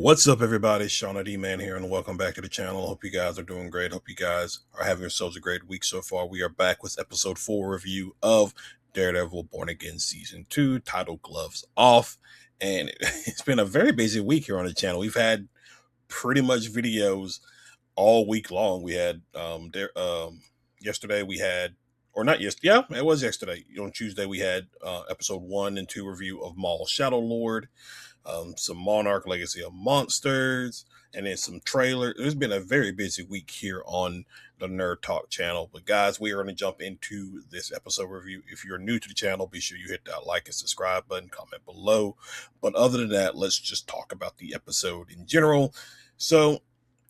What's up, everybody? Shauna D Man here, and welcome back to the channel. Hope you guys are doing great. Hope you guys are having yourselves a great week so far. We are back with episode 4 review of Daredevil Born Again Season 2, titled Gloves Off. And it's been a very busy week here on the channel. We've had pretty much videos all week long. We had yesterday we had, or not yesterday, yeah, it was yesterday. On Tuesday we had episode 1 and 2 review of Maul Shadow Lord, some Monarch Legacy of Monsters, and then some trailer. It's been a very busy week here on the Nerd Talk channel. But guys, we are going to jump into this episode review. If you're new to the channel, be sure you hit that like and subscribe button, comment below. But other than that, let's just talk about the episode in general. So,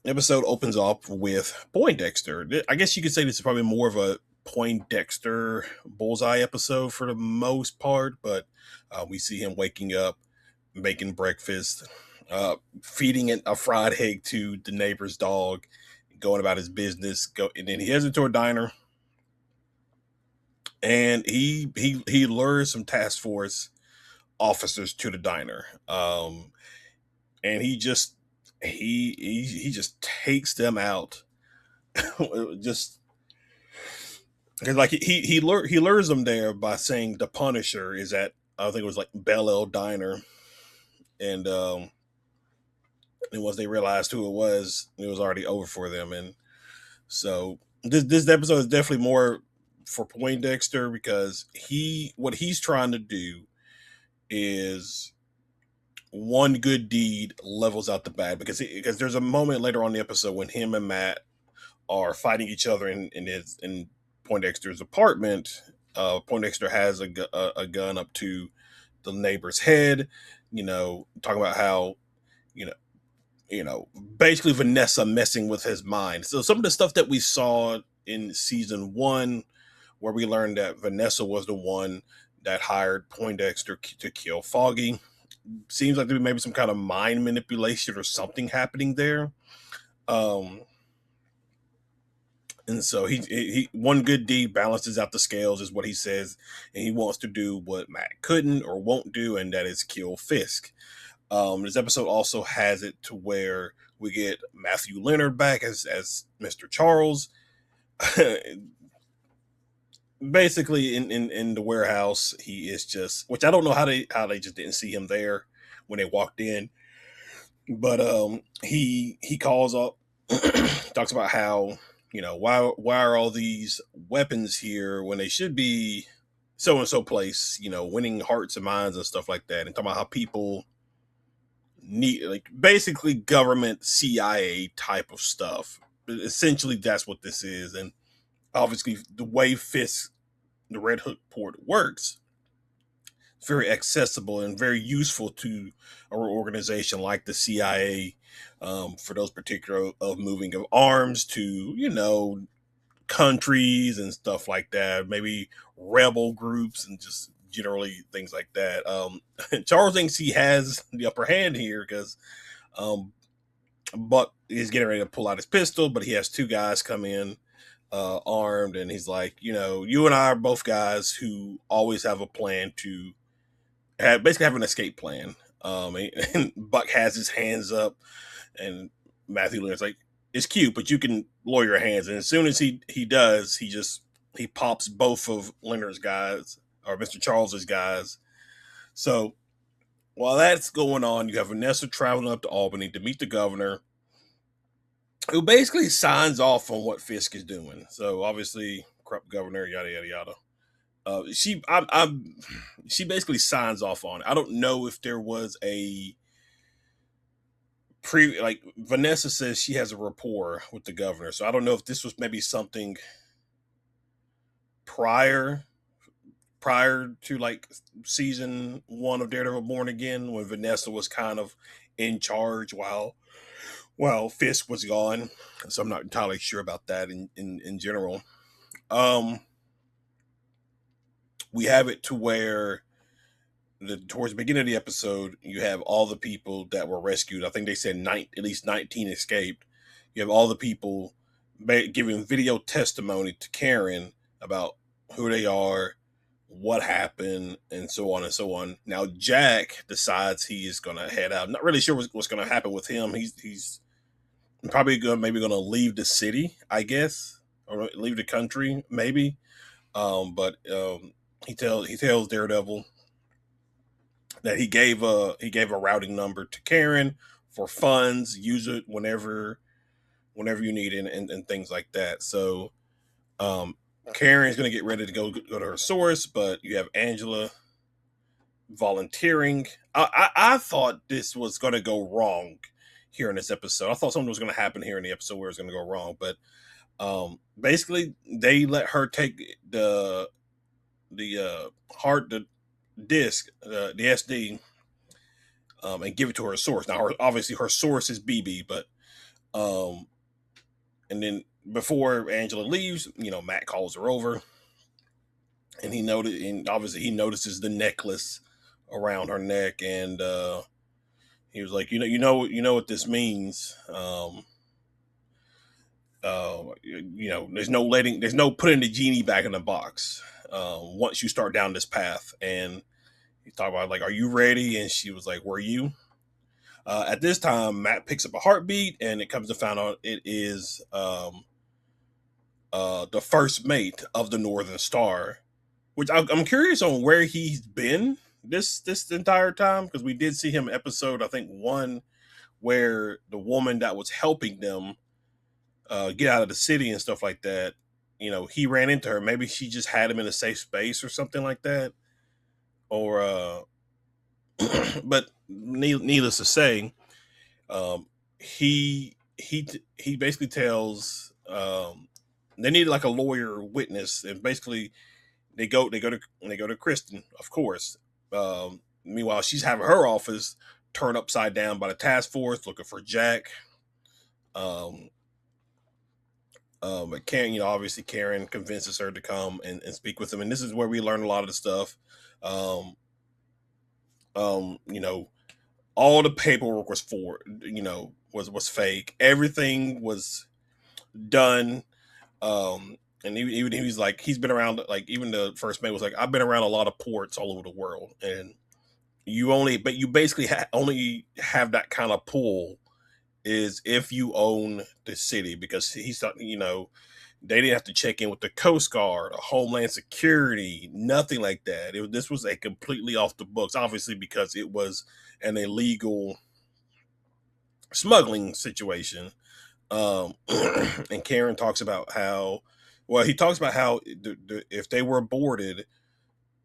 the episode opens up with Poindexter. I guess you could say this is probably more of a Poindexter Bullseye episode for the most part, but we see him waking up, making breakfast, feeding a fried egg to the neighbor's dog, going about his business. And then he heads into a diner, and he lures some task force officers to the diner, and he just takes them out, just because like he lures them there by saying the Punisher is at, I think it was like Bel El Diner, and once they realized who it was already over for them. And so this episode is definitely more for Poindexter, because what he's trying to do is one good deed levels out the bad, because there's a moment later on in the episode when him and Matt are fighting each other in Poindexter's apartment. Poindexter has a gun up to the neighbor's head, talking about how, basically Vanessa messing with his mind. So some of the stuff that we saw in season 1, where we learned that Vanessa was the one that hired Poindexter to kill Foggy, seems like there may be some kind of mind manipulation or something happening there. And so he one good deed balances out the scales, is what he says, and he wants to do what Matt couldn't or won't do, and that is kill Fisk. This episode also has it to where we get Matthew Leonard back as Mr. Charles. Basically, in the warehouse, he is just, which I don't know how they just didn't see him there when they walked in, but he calls up, talks about how, why are all these weapons here when they should be so and so place, winning hearts and minds and stuff like that, and talking about how people need, like, basically government CIA type of stuff. Essentially, that's what this is. And obviously, the way Fisk, the Red Hook port, works, it's very accessible and very useful to our organization like the CIA, for those particular of moving of arms to, countries and stuff like that, maybe rebel groups and just generally things like that. Charles thinks he has the upper hand here because Buck is getting ready to pull out his pistol, but he has 2 guys come in armed, and he's like, you and I are both guys who always have a plan to basically have an escape plan. And Buck has his hands up, and Matthew Leonard's like, it's cute, but you can lower your hands. And as soon as he does, he pops both of Leonard's guys, or Mr. Charles's guys. So while that's going on, you have Vanessa traveling up to Albany to meet the governor, who basically signs off on what Fisk is doing. So obviously, corrupt governor, yada yada yada. She basically signs off on it. I don't know if there was a like Vanessa says she has a rapport with the governor, so I don't know if this was maybe something prior to like season 1 of Daredevil Born Again, when Vanessa was kind of in charge while Fisk was gone. So I'm not entirely sure about that in general. We have it to where towards the beginning of the episode, you have all the people that were rescued. I think they said at least 19 escaped. You have all the people giving video testimony to Karen about who they are, what happened, and so on and so on. Now Jack decides he is going to head out. Not really sure what's going to happen with him. He's probably maybe going to leave the city, I guess, or leave the country, maybe. But he tells Daredevil that he gave a routing number to Karen for funds. Use it whenever you need it, and things like that. So um, Karen's going to get ready to go to her source, but you have Angela volunteering. I thought this was going to go wrong here in this episode. I thought something was going to happen here in the episode where it's going to go wrong, but basically they let her take the hard the disc, the SD, and give it to her source. Now, obviously, her source is BB, but um, and then before Angela leaves, Matt calls her over, and obviously he notices the necklace around her neck, and he was like, you know what this means. There's no putting the genie back in the box once you start down this path. And he talked about, like, are you ready? And she was like, were you? At this time, Matt picks up a heartbeat, and it comes to find out it is the first mate of the Northern Star, which I'm curious on where he's been this entire time, because we did see him episode, I think, one, where the woman that was helping them get out of the city and stuff like that, he ran into her. Maybe she just had him in a safe space or something like that, or but needless to say, he basically tells they needed like a lawyer witness, and basically they go to Kristen, of course. Meanwhile, she's having her office turned upside down by the task force looking for Jack. Um, but Karen, obviously Karen convinces her to come and speak with him, and this is where we learn a lot of the stuff. Um, um, you know, all the paperwork was fake. Everything was done. And even he was like, he's been around, like, even the first mate was like, I've been around a lot of ports all over the world, and you basically only have that kind of pull is if you own the city, because he's thought, they didn't have to check in with the Coast Guard or Homeland Security, nothing like that. This was a completely off the books, obviously, because it was an illegal smuggling situation. And Karen talks about how, well, he talks about how if they were boarded,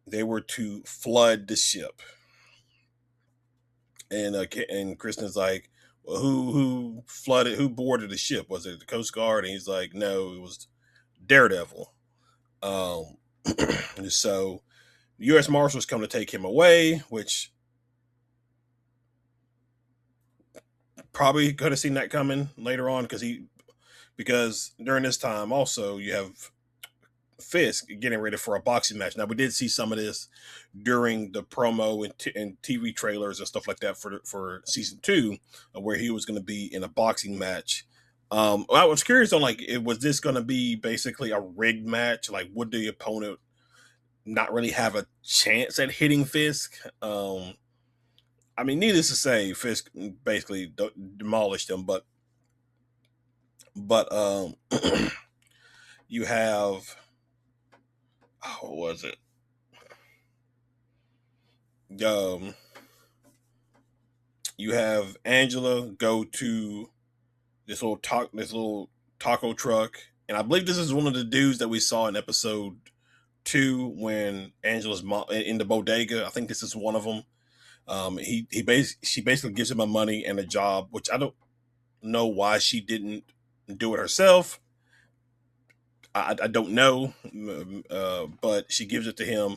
they were to flood the ship. And Kristen's like, well, who boarded the ship? Was it the Coast Guard? And he's like, no, it was Daredevil. Um, so the U.S. Marshals come to take him away, which probably could have seen that coming later on, because during this time also you have Fisk getting ready for a boxing match. Now, we did see some of this during the promo and TV trailers and stuff like that for season 2, where he was going to be in a boxing match. I was curious on, like, was this going to be basically a rigged match? Like, would the opponent not really have a chance at hitting Fisk? I mean, needless to say, Fisk basically demolished him. But you have, what was it? Um, you have Angela go to this little taco truck, and I believe this is one of the dudes that we saw in episode 2 when Angela's mom in the bodega. I think this is one of them. She basically gives him a money and a job, which I don't know why she didn't do it herself. I don't know, but she gives it to him,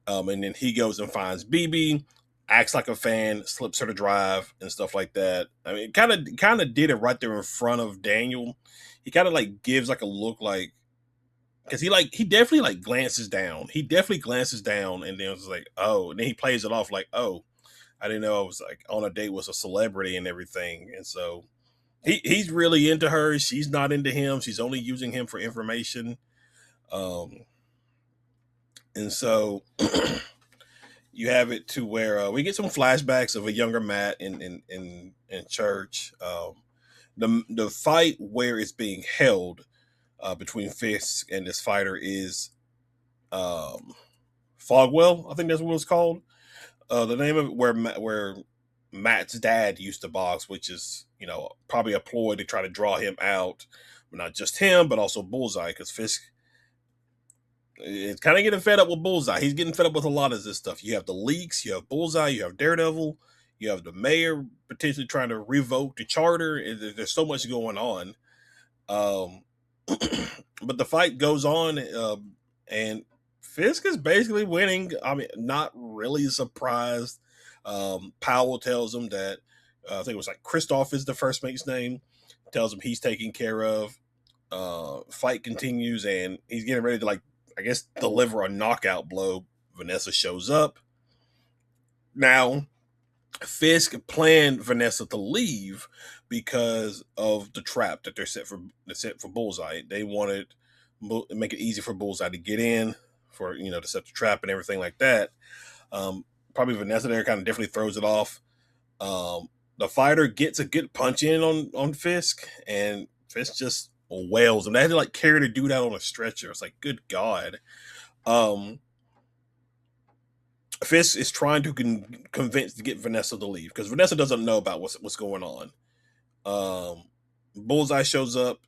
and then he goes and finds BB, acts like a fan, slips her to drive and stuff like that. I mean, kind of did it right there in front of Daniel. He kind of like gives like a look, like, because he definitely like glances down. He definitely glances down, and then it's like, oh, and then he plays it off like, oh, I didn't know I was like on a date with a celebrity and everything. And so he's really into her. She's not into him. She's only using him for information. Um, And so you have it to where we get some flashbacks of a younger Matt in church. The fight where it's being held between Fisk and this fighter is um, Fogwell. I think that's what it's called. The name of it where Matt's dad used to box, which is probably a ploy to try to draw him out, but not just him, but also Bullseye, because Fisk is kind of getting fed up with Bullseye. He's getting fed up with a lot of this stuff. You have the leaks, you have Bullseye, you have Daredevil, you have the mayor potentially trying to revoke the charter. There's so much going on. Um, but the fight goes on, and Fisk is basically winning. I mean, not really surprised. Powell tells him that I think it was like Christoph is the first mate's name. Tells him he's taken care of. Fight continues, and he's getting ready to I guess deliver a knockout blow. Vanessa shows up. Now, Fisk planned Vanessa to leave because of the trap that they're set for Bullseye. They wanted to make it easy for Bullseye to get in, for to set the trap and everything like that. Probably Vanessa there kind of definitely throws it off. The fighter gets a good punch in on Fisk, and Fisk just wails him. They had to carry the dude out on a stretcher. It's like, good God. Fisk is trying to convince to get Vanessa to leave because Vanessa doesn't know about what's going on. Bullseye shows up,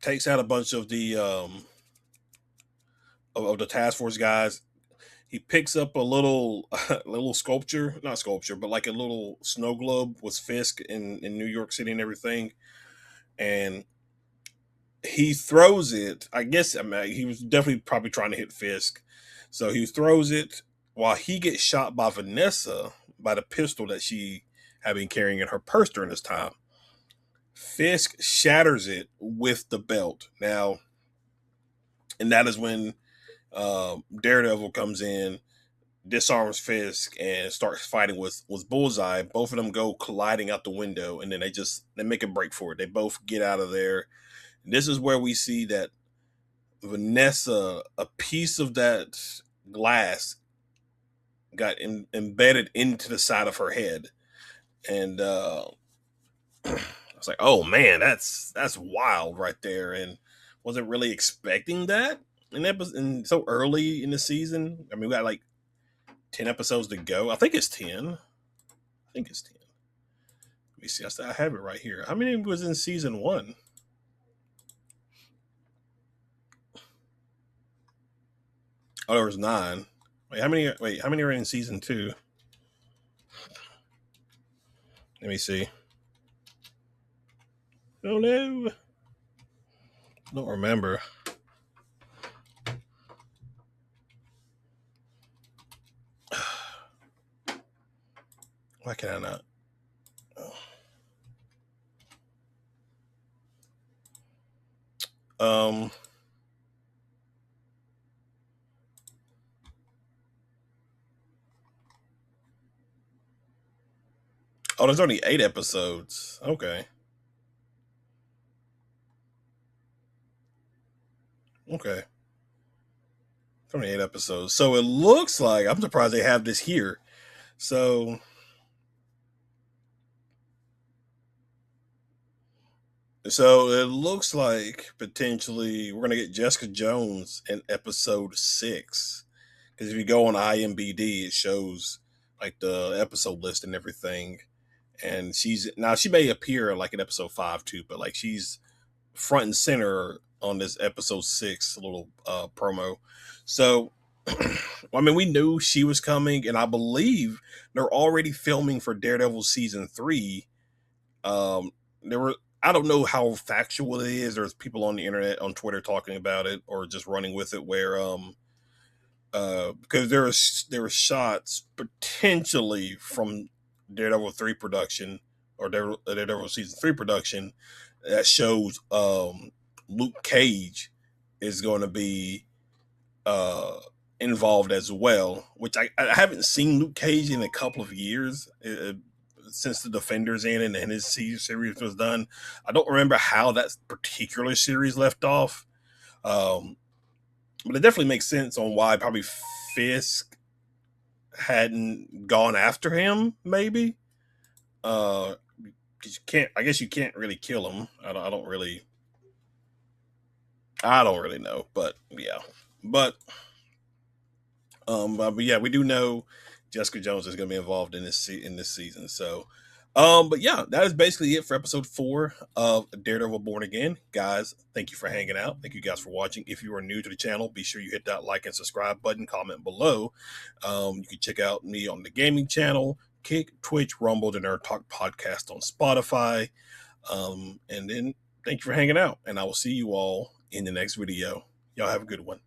takes out a bunch of the of the task force guys. He picks up a little sculpture, not sculpture, but like a little snow globe with Fisk in New York City and everything, and he throws it. I guess he was definitely probably trying to hit Fisk, so he throws it while he gets shot by Vanessa by the pistol that she had been carrying in her purse during this time. Fisk shatters it with the belt. Now, and that is when Daredevil comes in, disarms Fisk, and starts fighting with Bullseye. Both of them go colliding out the window, and then they make a break for it. They both get out of there. And this is where we see that Vanessa, a piece of that glass got embedded into the side of her head, and I was like, "Oh man, that's wild right there." And wasn't really expecting that in so early in the season. I mean, we got 10 episodes to go. I think it's 10. Let me see. I have it right here. How many was in season 1? Oh, there was 9. How many are in season 2? Let me see. Oh no. Don't remember. Why can I not? Oh, there's only 8 episodes. Okay. Okay. It's only 8 episodes. So it looks like, I'm surprised they have this here. So it looks like potentially we're gonna get Jessica Jones in episode 6. Because if you go on IMBD, it shows the episode list and everything. And she may appear in episode 5 too, but she's front and center on this episode 6 little promo. So I mean, we knew she was coming, and I believe they're already filming for Daredevil season 3. There were, I don't know how factual it is. There's people on the internet, on Twitter, talking about it or just running with it. Where because there were shots potentially from Daredevil 3 production or Daredevil season 3 production that shows Luke Cage is going to be involved as well, which I haven't seen Luke Cage in a couple of years since the Defenders and his series was done. I don't remember how that particular series left off. But it definitely makes sense on why probably Fisk hadn't gone after him, maybe. 'Cause you can't, I guess you can't really kill him. I don't really know, but yeah. But yeah, we do know Jessica Jones is going to be involved in this season. So, but yeah, that is basically it for episode 4 of Daredevil Born Again. Guys, thank you for hanging out. Thank you guys for watching. If you are new to the channel, be sure you hit that like and subscribe button, comment below. You can check out me on the gaming channel, Kick, Twitch, Rumble, the Nerd Talk podcast on Spotify. And then thank you for hanging out, and I will see you all in the next video. Y'all have a good one.